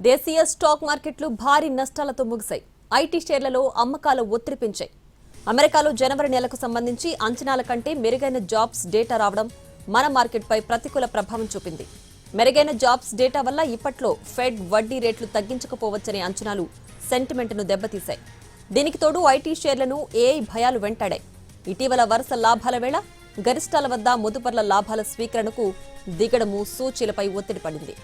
దేశీయ స్టాక్ మార్కెట్లు భారీ నష్టాలతో ముగిశాయి. ఐటీ షేర్లలో అమ్మకాలు ఒత్తిడి పెంచాయి. అమెరికాలో జనవరి నెలకు సంబంధించి అంచనాల కంటే మెరుగైన జాబ్స్ డేటా రావడం మన మార్కెట్పై ప్రతికూల ప్రభావం చూపింది. మెరుగైన జాబ్స్ డేటా వల్ల ఇప్పట్లో ఫెడ్ వడ్డీ రేట్లు తగ్గించకపోవచ్చనే అంచనాలు సెంటిమెంట్ను దెబ్బతీశాయి. దీనికి తోడు ఐటీ షేర్లను ఏఐ భయాలు వెంటాడాయి. ఇటీవల వరుస లాభాల వేళ గరిష్టాల వద్ద మదుపర్ల లాభాల స్వీకరణకు దిగడము సూచీలపై ఒత్తిడి పడింది.